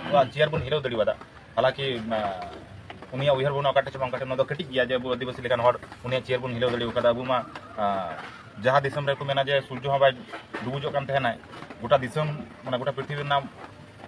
Chair बन हिलाव दड़ी हालांकि उनिया उहर बना काटे से काटे कटी गया जे अब आदिवासी लेकान हर उनिया चेयर बन हिलाव दड़ी अब मा जहाँ दिसम रे को मेना जे सूर्य हवा डुबुजो कान तहना गोटा दिसम माने गोटा पृथ्वी ना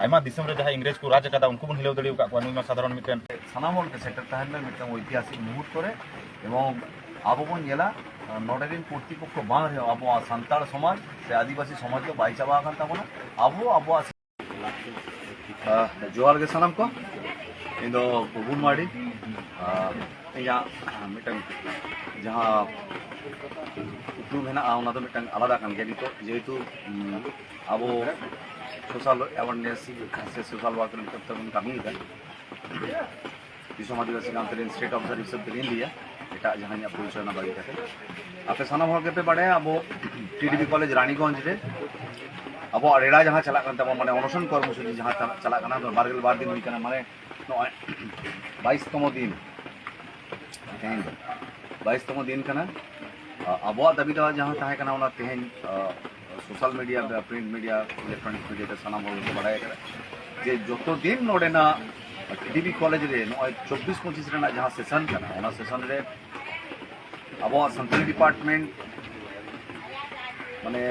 आयमा दिसम रे जहाँ इंग्रेज को राज कदा उनको बन हिलाव दड़ी का नुई मा साधारण मिटन सानाम हर के सेटर तहन में मिटन ऐतिहासिक मुहूर्त रे एवं आबो बन नेला नोडेरिन कर्तृपक्ष बांग रे आबो सान्ताड़ समाज से आदिवासी समाज को बाई चाबा कान ताबोना आबो आबो जोहार के सानाम को इन प्रभुन माड़ी या मिटन जहाँ उपलुम है आलादा नितो जेहेतु अब सोशल अवेयरनेस से सोशल वर्क बन कमी दिसम आदिवासी गाँव स्टेट ऑब्जर्वेशन तेल दिया एट जहाँ परिचय बागी आपे सामान हर के बाड़े अब टीडीबी कॉलेज रानीगंज रे अब रेड़ा जहाँ चला माने अनशन कर्मसूची जहाँ चला बारगेल बार दिन होना माने 22तम दिन तेहन 22तम दिन अब दाबी दवा जहाँ तहना तेहन social media print media electronic media सामान को बाड़ाय जे जो दिन नोडेना टीडीबी कॉलेज रे 24-25 जहाँ सेशन सेशन रे अब सानताली डिपार्टमेंट माने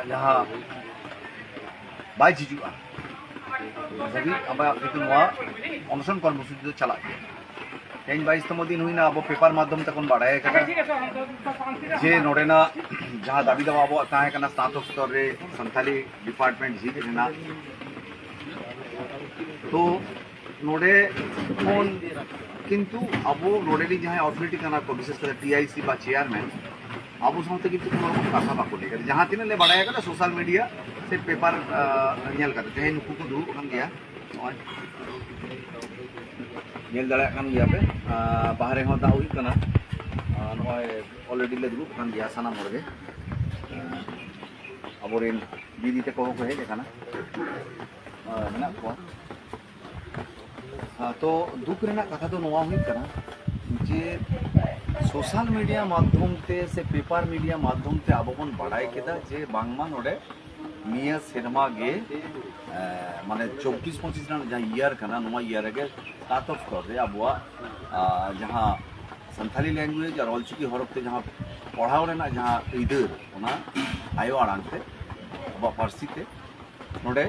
जहाँ बाई हिजुआ धाबी अब अनशन कर्मसूची चला तेज 22तम दिन हुईना अब पेपर माध्यम तक बाड़ाय जे नोडेना जहाँ दाबी दवा अब तहना स्नातक स्तर रे सानताली डिपार्टमेंट झील रेना तो नोडे फोन किंतु अब नोडे जहाँ अथॉरिटी को विशेषकर टीआईसी बा चेयरमैन अब साथ किंतु कथा बाको ले जहाँ तीन ले बाड़ाय सोशल मीडिया से पेपर नेल तेज नुकू को दुरुब गया नेल दाड़ा गया पे बाहरे दा हुई अलरेडी ले दुरुब गया सानाम हर अब दीदी तक को हेज मेना तो दुख रेना कथा तो नवा हुई कना जे सोशल मीडिया माध्यम ते से पेपर मीडिया माध्यम ते अब बन बाड़ाय केदा जे बांगमा नोडे निया सेरमा गे माने 24-25 जहाँ ईयर कना नवा ईयर गे स्नातक स्तर रे अब जहाँ सानथाली लैंग्वेज और ऑलचिकी हरफ ते जहाँ पढ़ाव रेना जहाँ इधर ओना आयो आड़ांग ते अब पारसी ते नोडे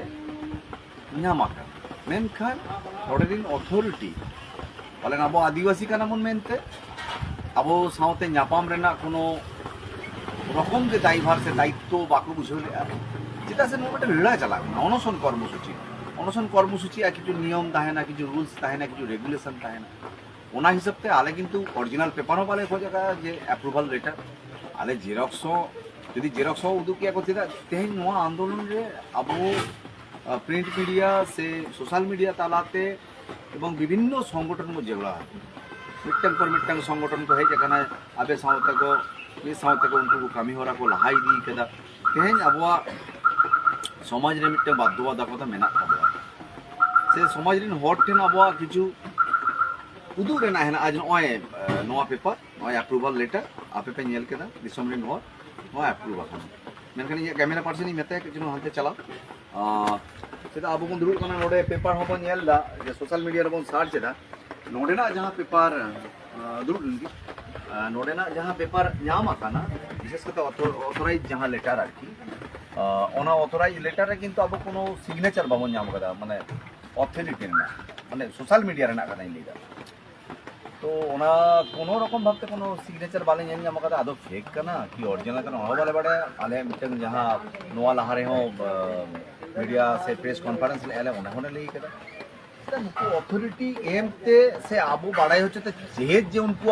ᱧᱟᱢᱟ मेनखान नोडेरिन अथॉरिटी पालन अब आदिवासी बन मेनते अब सावते नापाम रेना कोनो रकम के दायभार से दायित्व बाको बुझे चेदा से नोटे लड़ाई चला अनशन कर्मसूची किछु नियम तहना किछु रूल्स तहना किछु रेगुलेशन तहना ओना हिसाब ते आले किंतु ओरिजिनल पेपर हो पाले खोजा जे अप्रूवल लेटर आले जेरक्स यदि जेरक्स उदुकिया को तेहन नोआ आंदोलन रे अब प्रिंट मीडिया से सोशल मीडिया तालाते एवं विभिन्न संगठन को जेगड़ा मिट्टन पर मिट्टन संगठन को हेज आबे सावते को उनको कमी होरा को लहाई दी केदा तेहन अब समाज रे मिट्टन बाध्यबाधकता मेना से समाज रे हर ठेन अब किछु उदू रेना है आज नवा पेपर नवा अप्रूवल लेटर आपे पे नेल केदा दिसम रे नवा अप्रूव आखन मेनखान ये कैमरा पर्सन मेते किछु हांते चला चेदा अब बन दुरुब नोडे पेपर हम नेलदा जे सोशल मीडिया रे बन सर्च दा नोडेना जहाँ पेपर दुरुब नोडेना जहाँ पेपर नाम आकाना विशेष करते ऑथराइज जहाँ लेटर आरकी ओना ऑथराइज लेटर रे किंतु अब कोनो सिग्नेचर बाबन नाम कदा माने ऑथेंटिक ना माने सोशल मीडिया रेना कदा लेदा तो ओना कोनो रकम भाबते कोनो सिग्नेचर बाले नाम कदा आदो फेक कना कि ओरिजिनल कना बाले बाड़े आले मिटन जहाँ नोआ लहारे हो मीडिया से प्रेस कॉन्फ्रेंस ले आले ओना होने लेई कदा नुकु अथॉरिटी एम ते से आबो बाड़ाय होचे ते जेहेज जे उनको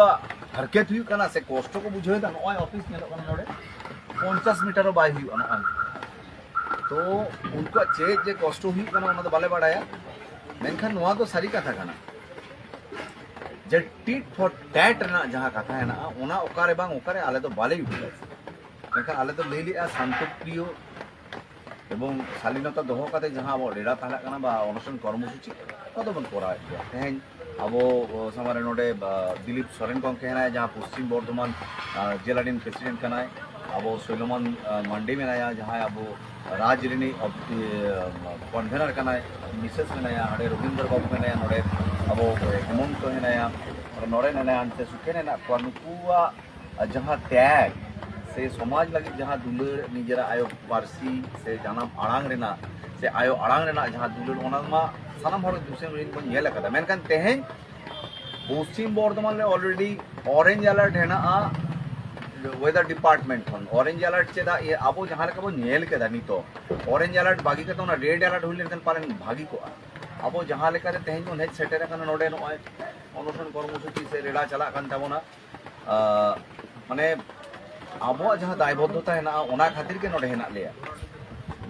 हरकत हुई कना से कष्ट को बुझे दा नय ऑफिस नेलो कना नोडे 50 मीटर बाय हुई ना तो उनको चेज जे कष्ट हुई कना ओना तो बाले बाड़ाया मेनखान नोआ तो सारी कथा कना जे टिट फॉर टैट ना जहाँ कथा है ना ओना ओकारे बांग ओकारे आले तो बाले हुई मेनखान आले तो लेली शांतप्रिय एवं शालीनता दोहो काते जहाँ अब रेड़ा तहला कना बा अनशन कर्मसूची तो बन करा तेहन अब सामारे नोडे दिलीप सोरेन गंके है जहाँ पश्चिम बर्धमान जिलाडीन प्रेसिडेंट कना अब सैलमान मांडी में जहाँ अब राजरिनी कन्वेनर कना मिसेस मेनाया नोडे रविंद्र बाबू मेनाया नोडे अबो हेमंत हेनाया नोडे नेना अंते सुखे नेना को नुकुआ जहां त्याग से समाज लगी जहां दुलर निजरा आयो पारसी से जानम आड़ांग रेना से आयो आड़ांग रेना जहां दुलर ओनामा सानाम हर दुसरे मिन बन नेल कदा मेनकान तेहें पश्चिम बर्धमान में ऑलरेडी ऑरेंज अलर्ट है ना वेदर डिपार्टमेंट खन ऑरेंज अलर्ट चेदा ये अब जहां लेका बो नेल केदा नितो ऑरेंज अलर्ट बागी के तो ना रेड अलर्ट हुई लेकिन पालन भागी को अब जहां लेका रे तेहें बन हेज सेटेर कन नोडे नय अनुष्ठान कर्मसूची से रेडा चला कन ताबोना माने अब जहां दायबद्धता है ना ओना खातिर के नोडे हेना लेया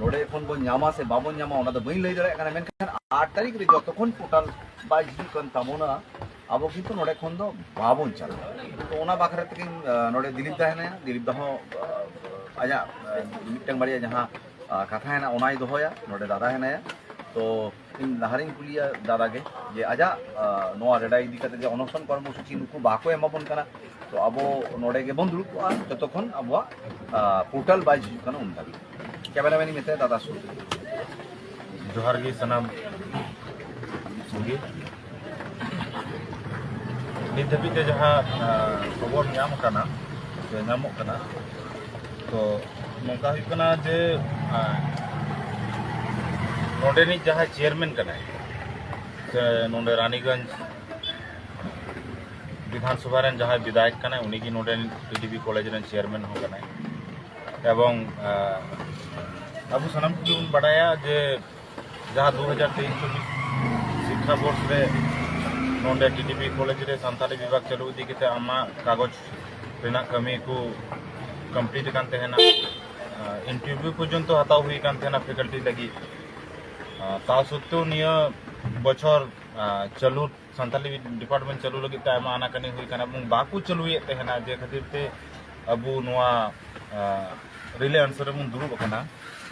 नोडे फोन बो न्यामा से बाबन न्यामा ओना तो बई लई दरे कन मेनखान 8 तारीख रे जतखन पोर्टल बाज कन ताबोना अब किंतु नोडे खन दो बाबन चला तो ओना बाखरे तकिन नोडे दिलीप दा हेना दिलीप दा हो आजा मिटन बारिया जहां कथा है ना ओनाई दोहोया नोडे दादा हेना तो इन लहारिन कुलिया दादा के जे आजा नोआ रेडा इदी कते जे अनुष्ठान कर्मसूची नुकु बाको एमाबन कना तो अब नोडे के बन दुरुब जतखन अब पोर्टल बाज कना उन दाबी कैमरामैन मिते दादा सु जोहार गी सनाम सुगी नित धाबीते जहाँ खबर नाम कना से नामोग कना तो नौका हुई कना जे नोडेनी जहाँ चेयरमैन कना से नोडे रानीगंज विधानसभा रेन जहाँ विधायक कना उन्हीं की नोडे टीडीपी कॉलेज रेन चेयरमैन हो कना एवं अब सनम को बड़ाया जे जहाँ 2023-24 शिक्षा वर्ष रे नोडे टीडीपी कॉलेज रे सानताली विभाग चालू इदी केते आमा कागज रेना कमी को कंप्लीट कान तेहना इंटरव्यू पर्यंत हताव हुई कान तेहना फैकल्टी लगी ता सत्त्वेও निया बछर चालू सानताली डिपार्टमेंट चालू लगी ते आमा आनाकानी हुई काना बंग बाकू चालूए तेहना जे खातिर ते अबु नोआ रिले आंसर मुन दुरुब कना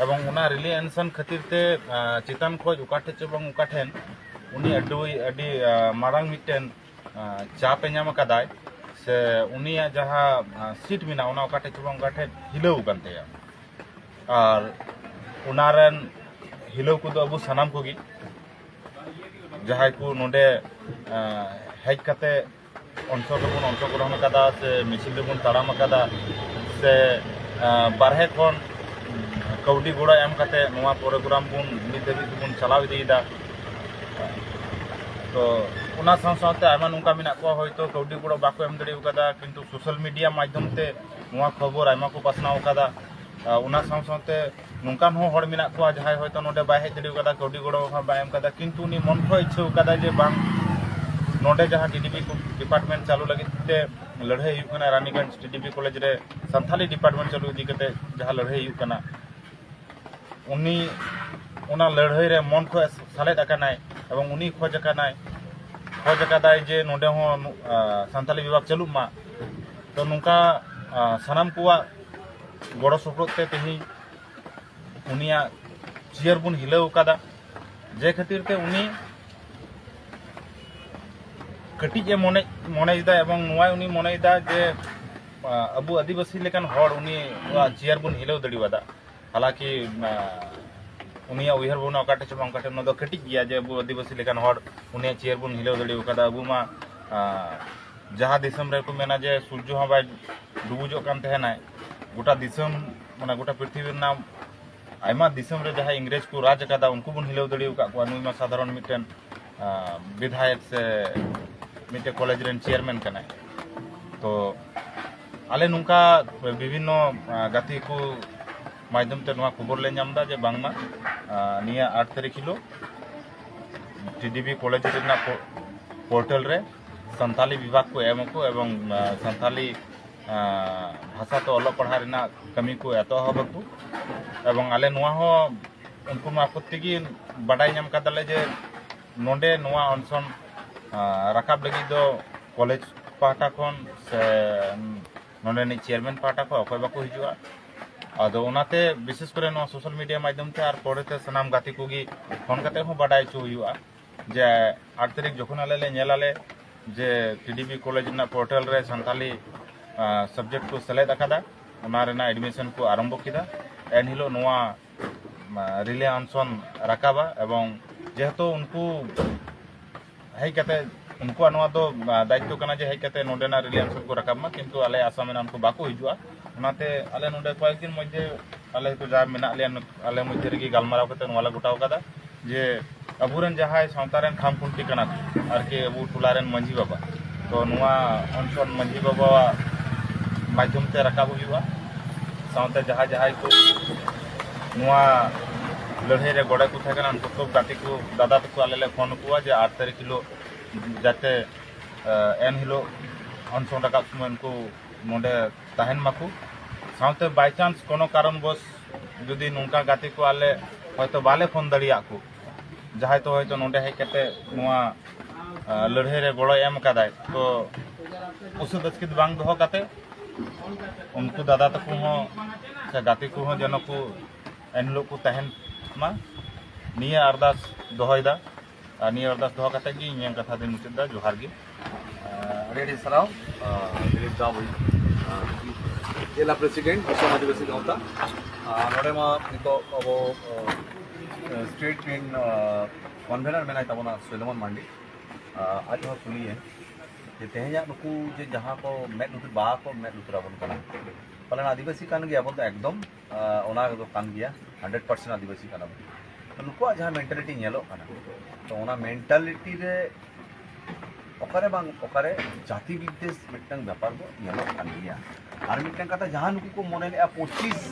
एवं उना रिले आंसर खातिर ते चितान खोज उकाठे चबंग उकाठेन उनी अडी मारांग मिटेन चाप नाम कदाय से उनिया जहाँ सीट मिना उना उकाठे चबंग उकाठे हिलौ कानतेया और उनारन हिलौ को अबु सनाम कोगी जहाँ को नोडे हेज कते अंशग्रहण कदा से मिছিল रेबन ताड़ाम कदा से बारहे खन कौडी गोड़ा एम कते नोआ प्रोग्राम बन नित धाबी बन चलाव इदीदा तो उना साथ आयमा नुका मिना को होयतो कौडी गोड़ा बाको एम दड़ी कदा किंतु सोशल मीडिया माध्यम ते नोआ खबर आयमा को पासनाव कदा उना साथ नुकान हो हड़ मिना को जहां होयतो नोडे बाय हेज दड़ी कदा कौडी गोड़ा बा एम कदा किंतु उनी मन को इच्छा कदा जे बांग नोडे जहां टीडीपी डिपार्टमेंट चालू लगी ते लड़ाई हुई कना रानीगंज टीडीपी कॉलेज रे सानथाली डिपार्टमेंट चालू इदी कते जहां लड़ाई हुई कना उनी उना लड़ाई रे मन को सालेद अकानाय एवं उनी खोज अकादाय जे नोडे हो सानथाली विभाग चालू मा तो नुका सनाम कुआ गड़ो सपोर्ट ते तेही उनिया चेयर बुन हिलाव कदा जे खातिर ते उनी कटिजे मनेदा एवं नुआ उनी मनेदा जे अबु आदिवासी लेकान हड़ उनी चेयर बुन हिलाव दड़ीवादा हालांकि उनिया उहर बन अकाटे चबा अकाटे न दो कटिज गया जे अबु आदिवासी लेकान हड़ उनिया चेयर बुन हिलाव दड़ीव कदा अबु मा जहाँ दिसम रे को मेना जे सूर्य हो बाय डुबुजो कान तहनाय गोटा दिसम माने गोटा पृथ्वी नाम आयमा दिसम रे जहाँ इंग्रेज को राज कदा उनको बुन हिलाव दड़ीव का नुई मा साधारण मिटन विधायक से मिटे कॉलेज रेन चेयरमैन कनाय तो आले नुका विभिन्न गाती को माध्यम ते नुआ खबर ले नामदा जे बांगमा निया 8 तारीख हिलो टीडीपी कॉलेज रेना पोर्टल रे सानताली विभाग को एम को एवं सानताली भाषा तो अलग पढ़ा रेना कमी को एतहबको एवं आले नुआ हो उनको आपत्ति की बाडाय नाम कादाले जे नोडे नुआ अनसन राकाब लगी दो कॉलेज पाटा खन से नोडे नि चेयरमैन पाटा को अखय बाको हिजुआ आदो उनाते विशेष करे नो सोशल मीडिया माध्यम ते आर परेते सनाम गाती कोगी फोन कते हो बाडाय चो हुआ जे 8 तारीख जखन आले ले नेलाले जे टीडीपी कॉलेज ना पोर्टल रे सानताली सब्जेक्ट को सेलेक्ट अकादा उना रेना एडमिशन को आरंभ किदा एन हिलो नोआ रिले अनसन राकाबा एवं जेहेतु उनको हेज कते उनको नवा दो दायित्व कना जे हेज कते नोडेना रिलायंस को रकाबमा किंतु आले आसाम में उनको बाको हिजुआ उनाते आले नोडे कয়েক दिन मध्य आले तो जा मेना ले आले मध्य रेगी गालमाराव कते नवाला गोटाव कदा जे अबुरन जहाय सावतारेन खामखुंटी कना आरके अबु टुलारेन मंजी बाबा तो नुआ अनसन मंजी बाबा माध्यम ते रकाब हुआ सावते जहा जहाय को नुआ लड़ाई रे गड़े को थे उनको तो गाती को दादा तक आले फोन को जे 8 तारीख किलो जाते एन हिलो अनसन रकाब समय उनको नोडे तहन माकू सावते बाय चांस कोनो कारणवश जुदी नुका गाती को आले हयतो बाले फोन दड़िया को जहां तो हयतो नोडे हेज कते नुआ लड़ाई रे गड़ो एम कदाय तो उस दस्कित बांग दोहो कते उनको दादा तक हो से गाती को हो जन को एन लोग को तहन मा निया अरदास दोहयदा निया अरदास दोह कते गी ᱧᱮᱢ कथा दिन मुचदा जोहार गी रेडी सराव दिलीप दा भाई जिला प्रेसिडेंट विश्व आदिवासी गाँवता नोडे मा नितो अब स्टेट ट्रेन कन्वेनर मेना तबना सुलेमान मांडी आज हो कुली है जे तेहया नुकु जे जहां को मेद लुतुर बा को मेद लुतुर आबन कना पालन आदिवासी कान गया अब तो एकदम ओना तो कान गया 100% आदिवासी काना तो नुकु जहां मेंटालिटी नेलो काना तो ओना मेंटालिटी रे ओकारे बांग ओकारे जाति विद्वेष मिटन व्यापार को नेलो कान गया और मिटन कथा जहां नुकु को मने 25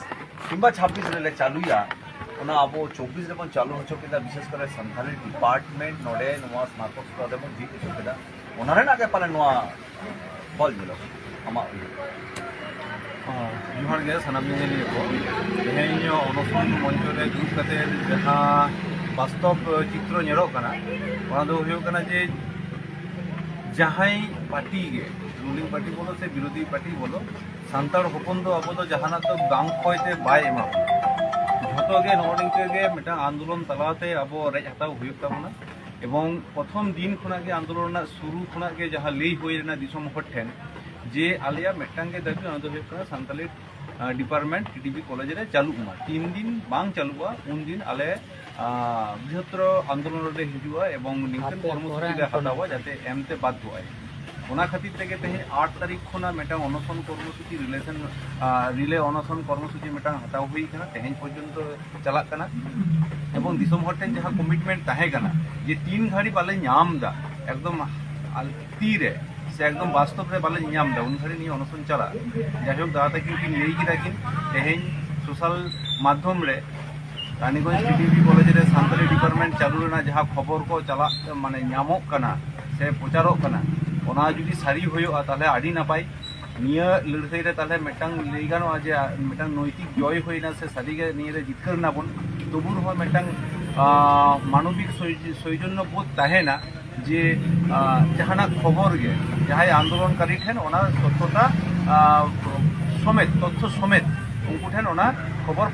किंबा 26 रे चालुया ओना अब 24 रे बन चालू हो चुकेदा विशेष करे संथाली डिपार्टमेंट नोडे नवा स्नातक स्तरे बन जी चुकेदा ओनारे नागे पाले नवा बल मिलो अमा जोहार गे सनाम निये को तेहेन अनशन मंच रे दुब कते जहां वास्तव चित्र नेरो कना ओना दो होयो कना जे जहाई पार्टी गे रूलिंग पार्टी बोलो से विरोधी पार्टी बोलो सांतार हपन दो अब तो जहाना तो गांव खोयते बाय एमा झोतो गे नोडिंग गे मिटा आंदोलन तलाते अब रेज हताव हुयो ताबना एवं प्रथम दिन खुना गे आंदोलन शुरू खुना गे जहां लेई होयना दिसम हटेन जे आलिया मेटांग के दाबी अनदो होयना सांताली डिपार्टमेंट टीटीबी कॉलेज रे चालू मा 3 दिन बांग चालुआ उन दिन आले बृहत्तर आंदोलन रे हिजुआ एवं निंकन कर्मसूची रे हतावा जाते एमते बाध्य होय ओना खातिर तेगे तेहे 8 तारीख खुना मेटांग अनशन कर्मसूची रिलेशन रिले अनशन कर्मसूची मेटांग हताव हुई कना तेहेन पर्यंत चला कना एवं दिसम हटेन जहां कमिटमेंट ताहे कना जे 3 घड़ी बाले नाम दा एकदम तीरे से एकदम वास्तव रे बाले नाम दा उन घड़ी नि अनशन चला जाहोक दादा किन लेई किदा किन तेहेन सोशल माध्यम रे रानीगंज टीटीबी कॉलेज रे सांताली डिपार्टमेंट चालू रेना जहां खबर को चला माने नामक कना से प्रचारक कना ओना जुदी सारी होयो ताले आडी नापाय निया लड़ाई रे ताले मेटांग लई गानो जे मेटांग नैतिक जय होइना से सारी गे निया रे जितकर नाबन तबुर हो मेटांग मानविक सौजन्य बोध ताहेना जे जहाना खबर गे जहाय आंदोलनकारी ठेन ओना तथ्यता समेत तथ्य समेत उनको ठेन ओना खबर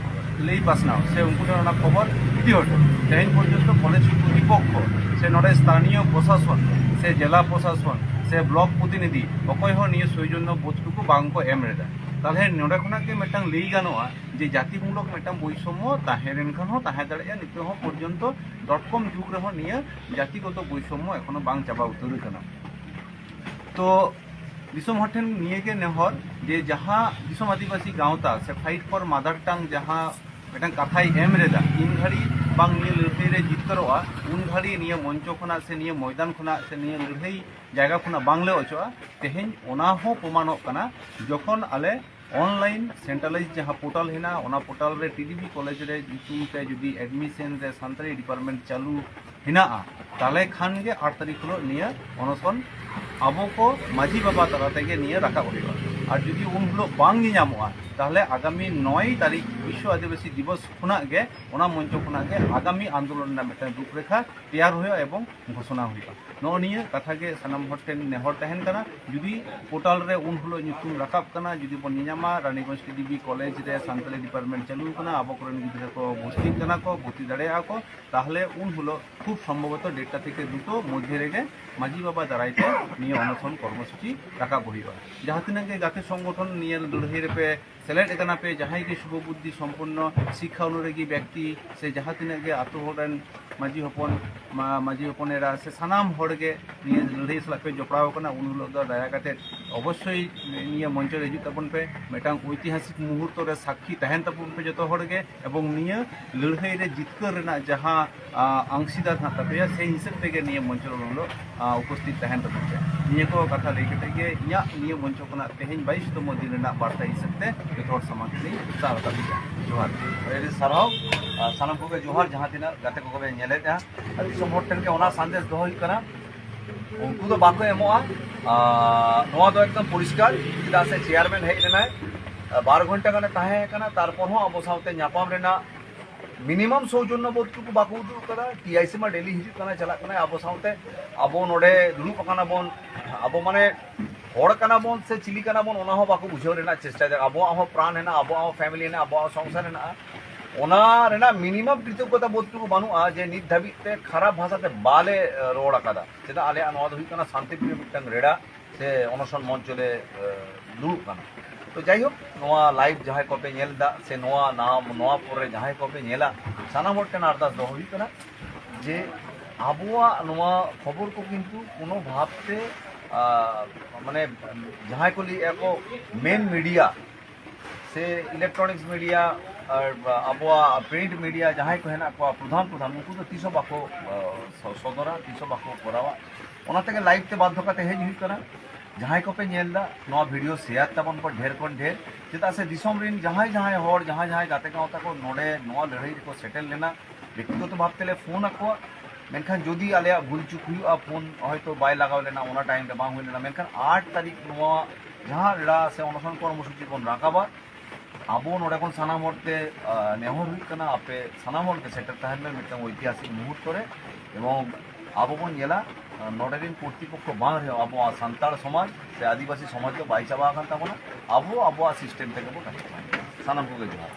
लई पासनाव से उनको ठेन ओना खबर इति हटो तेहेन पर्यंत कॉलेज प्रतिपक्ष से नोडे स्थानीय प्रशासन से जिला प्रशासन से ब्लॉक प्रतिनिधि अकय हो निये सौजन्य बोधटुकु बांग को एम रेदा ताले नोडे खुना के मेटांग लई गानोआ जे जातिमूलक मेटांग बैषम्य ताहेरेन खान हो ताहे दाड़ेया नितो हो पर्यंत डॉटकॉम जुग रे हो निये जातिगत बैषम्य एखोनो बांग चाबा उतर कना तो दिसम हटेन निये के नेहर जे जहां दिसम आदिवासी गांवता से फाइट फॉर मदर टंग जहां मेटांग कथाय एम रेदा इन घड़ी बांग निये लड़ाई रे जितकरोआ उन घड़ी निये मंच खुना से निये मैदान खुना से निये लड़ाई जायगा खुना बांगले अचोआ तेहेन ओना हो प्रमाणक कना जखन आले ऑनलाइन सेंट्रलाइज जहां पोर्टल हेना ओना पोर्टल रे टीटीबी कॉलेज रे जुतुम ते जुदी एडमिशन रे सांताली डिपार्टमेंट चालू हेना ताले खान गे 8 तारीख को निये अनशन आबो को माझी बाबा तला तेगे निये राखा होइबा और जुदी उन हलो बांग ᱧᱟᱢᱚᱜᱼᱟ ताहले आगामी 9 तारीख विश्व आदिवासी दिवस खुना गे ओना मंच खुना गे आगामी आंदोलन ना मेटा रूपरेखा तैयार होयो एवं घोषणा होइबा नो निये कथा गे सनम हटेन नेहर तहन कना जुदी पोर्टल रे उन हलो ᱧᱩᱛᱩᱢ राकाब कना जुदी बन ᱧᱟᱢᱟ रानीगंज टीटीबी कॉलेज रे सांताली डिपार्टमेंट चालू कना आबो करन गिद्रा को भर्ती कना को भर्ती दाड़ेया को ताहले उन हलो खूब सम्भवत डेटा থেকে দুটো মধ্যে রেগে माझी बाबा दारायते निये अनशन कर्मसूची राकाब होइबा जहां तिना गे गाते संगठन निये लड़ाई रे पे सेलेद एकाना पे जहां के शुभ बुद्धि संपन्न शिक्षा अनुरागी व्यक्ति से जहां तिना के आतो होरन माजी हपनेरा से सानाम होड़गे निये लड़ाई सलाक पे जपड़ाव कना उन लोग दा दया काते अवश्य निये मंच रे हिजुग ताबन पे मेटांग ऐतिहासिक मुहूर्त रे साक्षी तहन ताबन पे जतो होड़गे एवं निये लड़ाई रे जितकर रेना जहां अंशीदार था तबे से हिसाब तेगे निये मंच रो उपस्थित तहन ताबन पे निये को कथा लई केते गे इया निये मंच कना तेहेन 22तम दिन रेना बार्ता हिसाब ते जतो हर समाज रे साल का जोहार एरी सराव सानाम को जोहार जहां तिना गाते को नेले ता अभी समोट टन के ओना संदेश दो हुई कना उनको तो बाको एमोआ नोआ दो एकदम परिष्कार चिदा से चेयरमैन हेज लेनाय 12 घंटा कने ताहे कना तारपर हो अबो साउते न्यापाम रेना मिनिमम सौजन्य बोध को बाको उदु करा टीआईसी मा डेली हिजु कना चला कना अबो साउते अबो नोडे दुरु पकाना बोन अबो माने हड़ कना बोन से चिली कना बोन ओना हो बाको बुझाव रेना चेष्टा दे अबो हो प्राण हेना अबो फैमिली हेना अबो संसार हेना ओना रेना मिनिमम कृतज्ञता बोध को बानुआ जे नित धाबिते खराब भाषा ते बाले रोड आकादा चेदा आले नोआ दो हुई कना शांति प्रिय मिटंग रेडा से अनशन मंच रे दुरुब कना तो जाई हो नोआ लाइव जहां को पे नेल दा से नोआ नाम नोआ पर जहां को पे नेला सानाम हट टेन अरदास दो हुई कना जे आबुआ नोआ खबर को किंतु कोनो भावते माने जहां को ली एको मेन मीडिया से इलेक्ट्रॉनिक्स मीडिया और आबुआ प्रिंट मीडिया जहां को हेना को प्रधान उनको तो तीसो बाको सदरा तीसो बाको करावा ओना तके लाइव ते बाध्य काते हेज हुई कना जहां को पे नेल दा नो वीडियो शेयर ताबन पर ढेर कोन ढेर चिता से दिसम रिन जहां हड़ जहां गाते गावता को नोडे नो लड़ाई को सेटल लेना व्यक्तिगत भावते ले फोन आको मेनखान जदि आले भूल चुक हुआ फोन हयतो बाय लगाव लेना ओना टाइम रे बांग हुई लेना मेनखान 8 तारीख नो जहां रेड़ा से अनशन कर्मसूची बन राकाबा आबो नोडे कोन सानाम हरते नेहर हुई कना आपे सानाम हरते सेटर तहन में मिटन ऐतिहासिक मुहूर्त करे एवं आबो बन नेला नोडे दिन कर्तृपक्ष बांग रे आबो सान्ताड़ समाज से आदिवासी समाज के बाई चाबा कान ताबोना आबो सिस्टेम तेके बो सानाम को जोहार।